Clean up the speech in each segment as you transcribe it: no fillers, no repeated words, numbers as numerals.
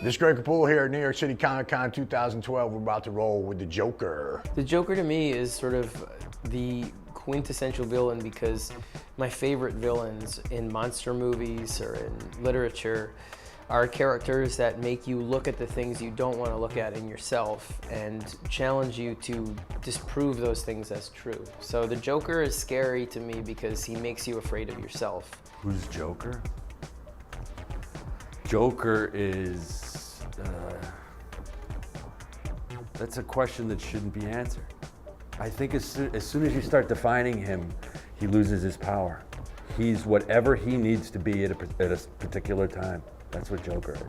This is Greg Capullo here at New York City Comic Con 2012. We're about to roll with the Joker. The Joker to me is sort of the quintessential villain because my favorite villains in monster movies or in literature are characters that make you look at the things you don't want to look at in yourself and challenge you to disprove those things as true. So the Joker is scary to me because he makes you afraid of yourself. Who's Joker? Joker is... that's a question that shouldn't be answered. I think as soon as you start defining him, he loses his power. He's whatever he needs to be at a particular time. That's what Joker is.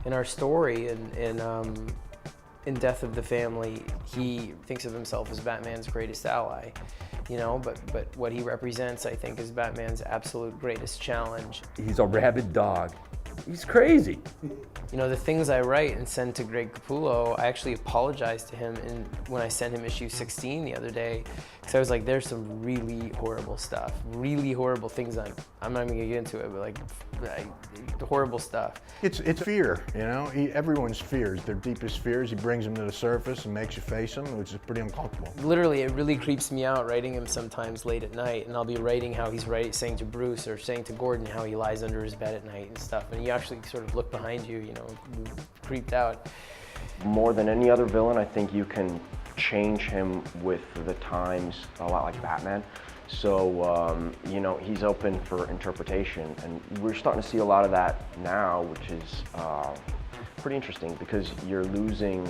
In our story, in Death of the Family, he thinks of himself as Batman's greatest ally. You know, but what he represents, I think, is Batman's absolute greatest challenge. He's a rabid dog. He's crazy. You know, the things I write and send to Greg Capullo, I actually apologized to him when I sent him issue 16 the other day, because I was like, there's some really horrible stuff, really horrible things. I'm not even gonna get into it, but like horrible stuff. It's fear, you know? Everyone's fears, their deepest fears, he brings them to the surface and makes you face them, which is pretty uncomfortable. Literally, it really creeps me out writing him sometimes late at night, and I'll be writing how he's saying to Bruce or saying to Gordon how he lies under his bed at night and stuff, and you actually sort of look behind you, you know, creeped out. More than any other villain, I think you can change him with the times, a lot like Batman. So, you know, he's open for interpretation, and we're starting to see a lot of that now, which is pretty interesting because you're losing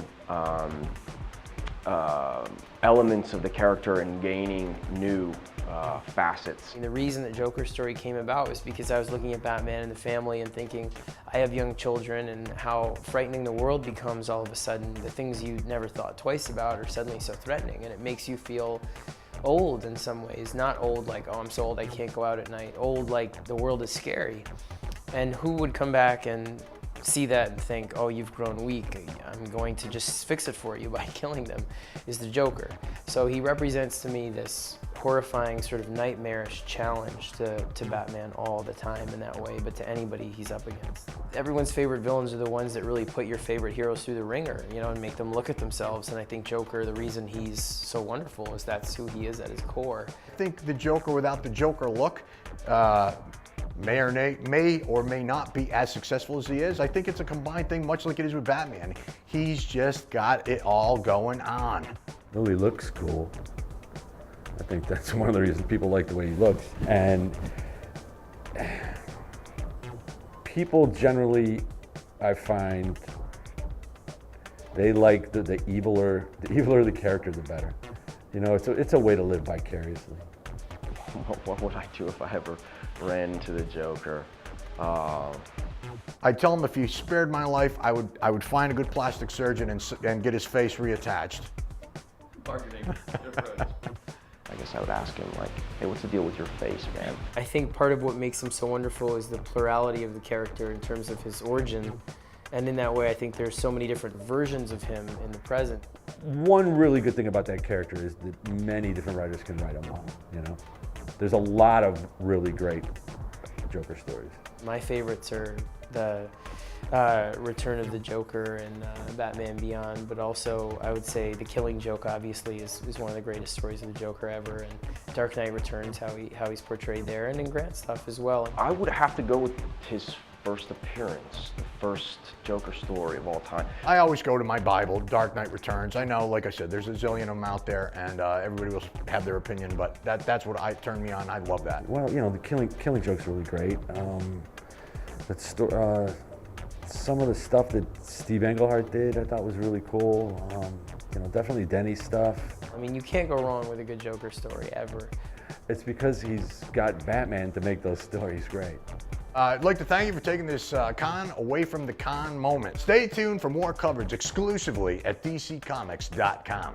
elements of the character and gaining new facets. And the reason that Joker's story came about was because I was looking at Batman and the family and thinking, I have young children, and how frightening the world becomes all of a sudden. The things you never thought twice about are suddenly so threatening, and it makes you feel old in some ways. Not old like, oh, I'm so old I can't go out at night. Old like the world is scary. And who would come back and see that and think, oh, you've grown weak, I'm going to just fix it for you by killing them, is the Joker. So he represents to me this horrifying, sort of nightmarish challenge to Batman all the time in that way, but to anybody he's up against. Everyone's favorite villains are the ones that really put your favorite heroes through the ringer, you know, and make them look at themselves. And I think Joker, the reason he's so wonderful is that's who he is at his core. I think the Joker without the Joker look may or may not be as successful as he is. I think it's a combined thing, much like it is with Batman. He's just got it all going on. Well, he looks cool. I think that's one of the reasons people like the way he looks. And people generally, I find, they like the eviler the character, the better. You know, it's a way to live vicariously. What would I do if I ever ran into the Joker? I'd tell him if he spared my life, I would find a good plastic surgeon and get his face reattached. I guess I would ask him, like, hey, what's the deal with your face, man? I think part of what makes him so wonderful is the plurality of the character in terms of his origin. And in that way, I think there's so many different versions of him in the present. One really good thing about that character is that many different writers can write him well, you know? There's a lot of really great Joker stories. My favorites are the Return of the Joker and Batman Beyond, but also I would say The Killing Joke obviously is one of the greatest stories of the Joker ever, and Dark Knight Returns, how he's portrayed there, and in Grant's stuff as well. I would have to go with his first appearance, the first Joker story of all time. I always go to my Bible, Dark Knight Returns. I know, like I said, there's a zillion of them out there, and everybody will have their opinion, but that's what turned me on. I love that. Well, you know, the Killing Joke's really great. Some of the stuff that Steve Englehart did, I thought was really cool. You know, definitely Denny's stuff. I mean, you can't go wrong with a good Joker story, ever. It's because he's got Batman to make those stories great. I'd like to thank you for taking this con away from the con moment. Stay tuned for more coverage exclusively at DCComics.com.